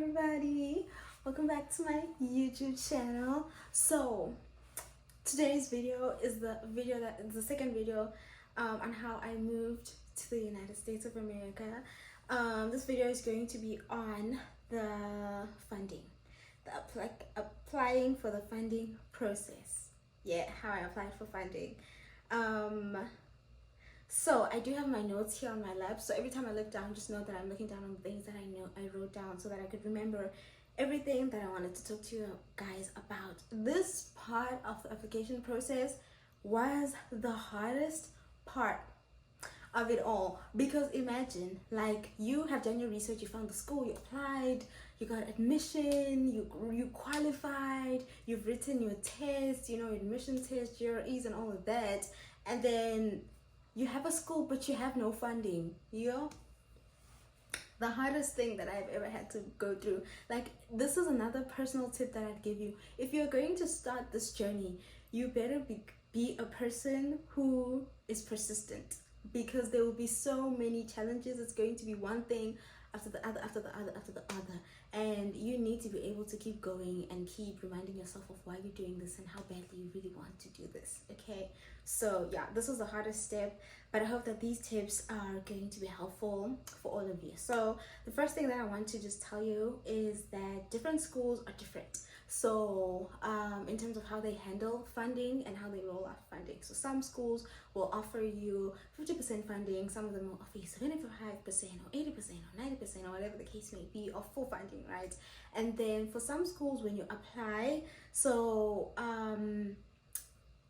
everybody, welcome back to my YouTube channel. So today's video is the second video on how I moved to the United States of America. This video is going to be on the funding, applying for the funding process. Yeah, how I applied for funding. So I do have my notes here on my lap, so every time I look down, just know that I'm looking down on things that I know I wrote down so that I could remember everything that I wanted to talk to you guys about. This part of the application process was the hardest part of it all, because imagine, like, you have done your research, you found the school, you applied, you got admission, you qualified, you've written your test, admission test, GREs and all of that, and then you have a school but you have no funding. The hardest thing that I've ever had to go through. Like, this is another personal tip that I'd give you. If you're going to start this journey, you better be a person who is persistent, because there will be so many challenges. It's going to be one thing after the other, after the other, after the other, and you need to be able to keep going and keep reminding yourself of why you're doing this and how badly you really want to do this. Okay, so yeah, this was the hardest step, but I hope that these tips are going to be helpful for all of you. So the first thing that I want to just tell you is that different schools are different. So in terms of how they handle funding and how they roll out funding, so some schools will offer you 50% funding, some of them will offer you 75% or 80% or 90% or whatever the case may be of full funding, right? And then for some schools, when you apply, so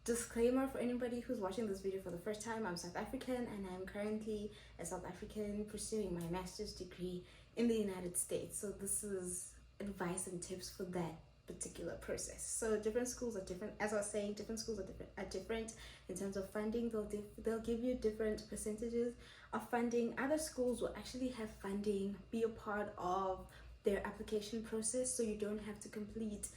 disclaimer for anybody who's watching this video for the first time, I'm South African and I'm currently a South African pursuing my master's degree in the United States. So this is advice and tips for that particular process. So different schools are different. As I was saying, different schools are different in terms of funding. They'll give you different percentages of funding. Other schools will actually have funding be a part of their application process, so you don't have to complete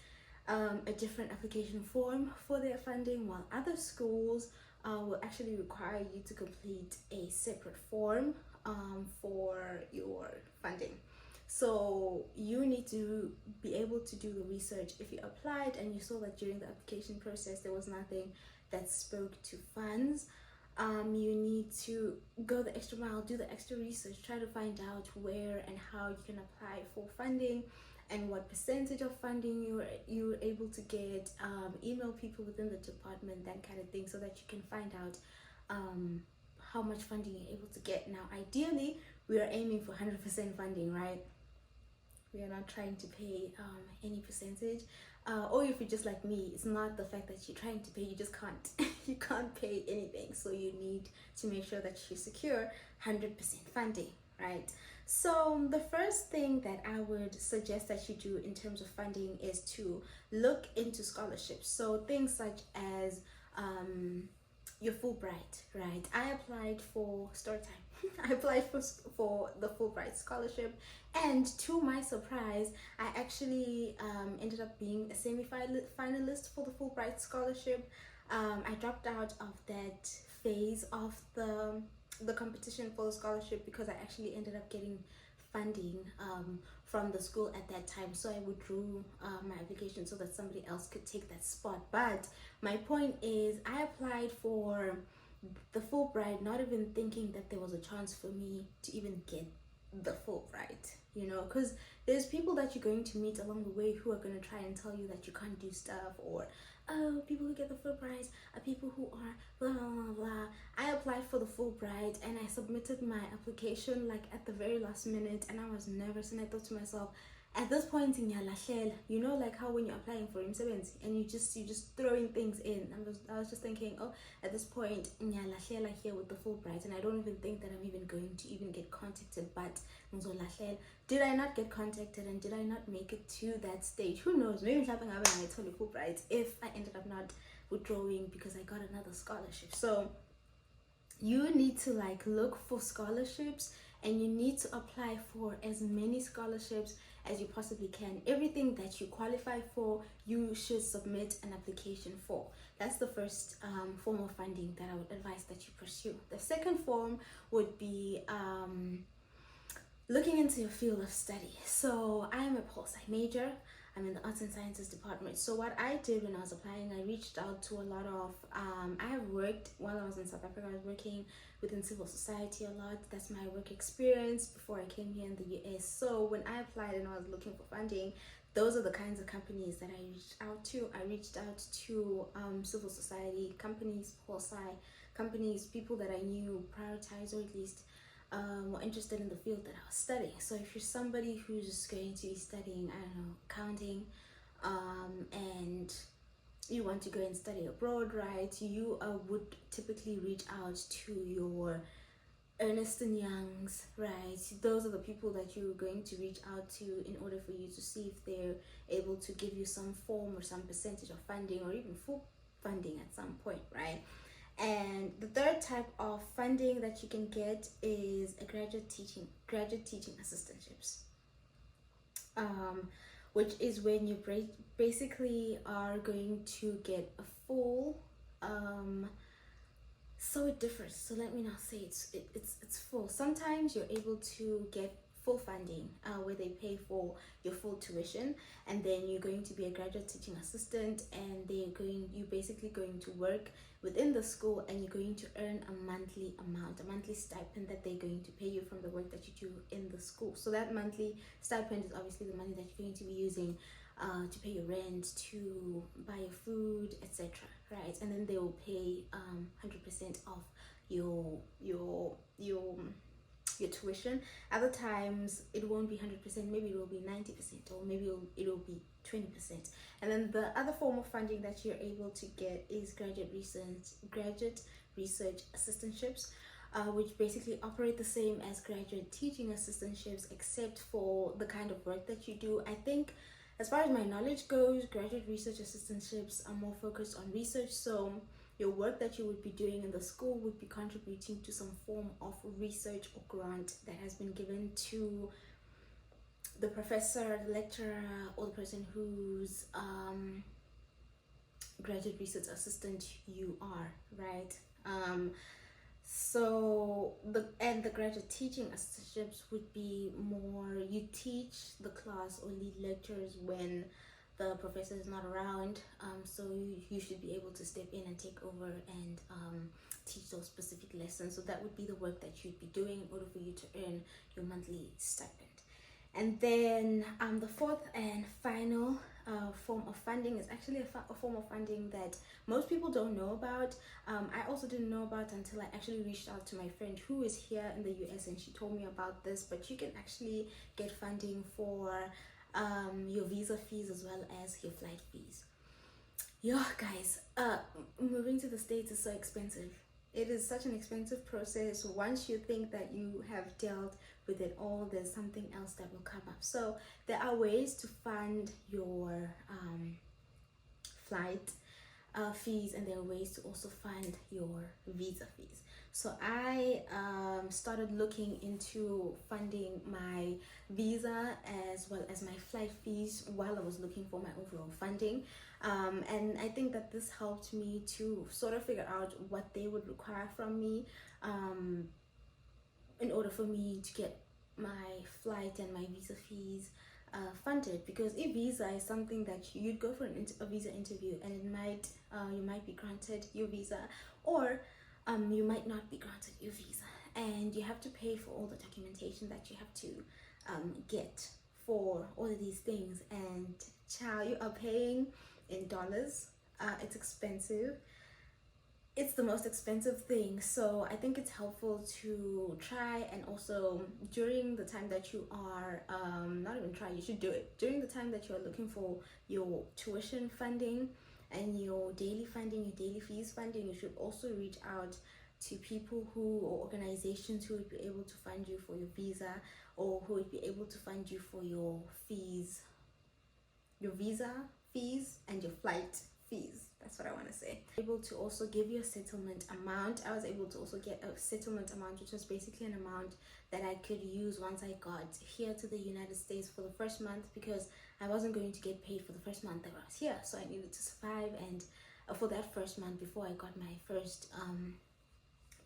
a different application form for their funding, while other schools will actually require you to complete a separate form for your funding. So you need to be able to do the research. If you applied and you saw that during the application process there was nothing that spoke to funds, you need to go the extra mile, do the extra research, try to find out where and how you can apply for funding and what percentage of funding you're able to get, email people within the department, that kind of thing, so that you can find out how much funding you're able to get. Now ideally we are aiming for 100% funding, right? We are not trying to pay any percentage, or if you're just like me, it's not the fact that you're trying to pay, you just can't you can't pay anything, so you need to make sure that you secure 100% funding, right? So the first thing that I would suggest that you do in terms of funding is to look into scholarships. So things such as your Fulbright, right? I applied for Storytime. I applied for the Fulbright scholarship, and to my surprise, I actually ended up being a semi-finalist for the Fulbright scholarship. I dropped out of that phase of the competition for the scholarship because I actually ended up getting funding from the school at that time, so I withdrew my application so that somebody else could take that spot. But my point is, I applied for the Fulbright not even thinking that there was a chance for me to even get the Fulbright, because there's people that you're going to meet along the way who are going to try and tell you that you can't do stuff, or people who get the Fulbright are people who are blah blah blah blah. I applied for the Fulbright and I submitted my application like at the very last minute, and I was nervous, and I thought to myself, at this point in your like how when you're applying for imsebenzi and you just throwing things in, I was just thinking, oh, at this point here with the Fulbright, and I don't even think that I'm even going to even get contacted. But did I not get contacted, and did I not make it to that stage? Who knows, maybe something happened and I told you Fulbright if I ended up not withdrawing because I got another scholarship. So you need to look for scholarships, and you need to apply for as many scholarships as you possibly can. Everything that you qualify for, you should submit an application for. That's the first form of funding that I would advise that you pursue. The second form would be looking into your field of study. So I am a pol sci major. I'm in the arts and sciences department. So what I did when I was applying, I reached out to a lot of I have worked while I was in South Africa. I was working within civil society a lot. That's my work experience before I came here in the US. So when I applied and I was looking for funding, those are the kinds of companies that I reached out to. I reached out to civil society companies, pol sci companies, people that I knew prioritize or at least were interested in the field that I was studying. So if you're somebody who's going to be studying, I don't know, accounting, and you want to go and study abroad, right, you would typically reach out to your Ernest and Youngs, right? Those are the people that you're going to reach out to in order for you to see if they're able to give you some form or some percentage of funding or even full funding at some point, right? And the third type of funding that you can get is a graduate teaching assistantships, which is when you basically are going to get a full so it differs. So let me not say it's full. Sometimes you're able to get full funding where they pay for your full tuition, and then you're going to be a graduate teaching assistant, and you're basically going to work within the school, and you're going to earn a monthly amount, a monthly stipend that they're going to pay you from the work that you do in the school. So that monthly stipend is obviously the money that you're going to be using to pay your rent, to buy your food, etc., right? And then they will pay 100% of your tuition. Other times it won't be 100%, maybe it will be 90%, or maybe it will be 20%. And then the other form of funding that you're able to get is graduate research assistantships, which basically operate the same as graduate teaching assistantships, except for the kind of work that you do. I think, as far as my knowledge goes, graduate research assistantships are more focused on research. So your work that you would be doing in the school would be contributing to some form of research or grant that has been given to the professor, the lecturer, or the person whose graduate research assistant you are, right? So the graduate teaching assistantships would be more, you teach the class or lead lectures when the professor is not around, so you should be able to step in and take over and teach those specific lessons. So that would be the work that you'd be doing in order for you to earn your monthly stipend. And then the fourth and final form of funding is actually a form of funding that most people don't know about. I also didn't know about until I actually reached out to my friend who is here in the US, and she told me about this. But you can actually get funding for your visa fees as well as your flight fees. Yeah, guys, moving to the States is so expensive. It is such an expensive process. Once you think that you have dealt with it all, there's something else that will come up. So there are ways to fund your flight fees, and there are ways to also fund your visa fees. So I started looking into funding my visa as well as my flight fees while I was looking for my overall funding. And I think that this helped me to sort of figure out what they would require from me in order for me to get my flight and my visa fees funded. Because a visa is something that you'd go for a visa interview, and it might you might be granted your visa, or you might not be granted your visa, and you have to pay for all the documentation that you have to get for all of these things. And child, you are paying in dollars. It's expensive. It's the most expensive thing. So I think it's helpful to try, and also during the time that you are not even try, you should do it during the time that you are looking for your tuition funding and your daily funding, your daily fees funding. You should also reach out to people or organizations who would be able to fund you for your visa, or who would be able to fund you for your fees, your visa fees and your flight fees. That's what I want to say. Able to also give you a settlement amount. I was able to also get a settlement amount, which was basically an amount that I could use once I got here to the United States for the first month, because I wasn't going to get paid for the first month that I was here. So I needed to survive, and for that first month before I got my first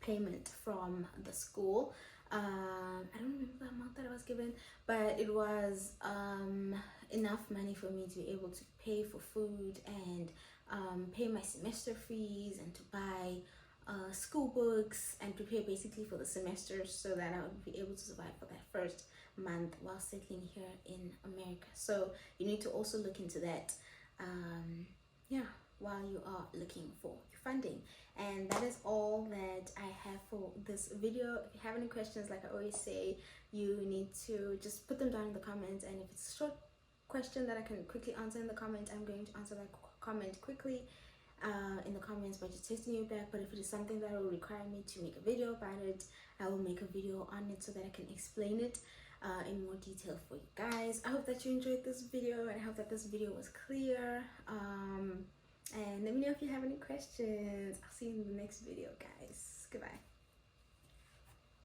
payment from the school, I don't remember the amount that I was given, but it was enough money for me to be able to pay for food and pay my semester fees and to buy school books and prepare basically for the semester so that I would be able to survive for that first month while settling here in America. So you need to also look into that. Yeah, while you are looking for your funding. And that is all that I have for this video. If you have any questions, like I always say, you need to just put them down in the comments, and if it's a short question that I can quickly answer in the comments, I'm going to answer that comment quickly in the comments by just texting you back. But if it is something that will require me to make a video about it, I will make a video on it so that I can explain it in more detail for you guys. I hope that you enjoyed this video, and I hope that this video was clear. And let me know if you have any questions. I'll see you in the next video, guys. Goodbye.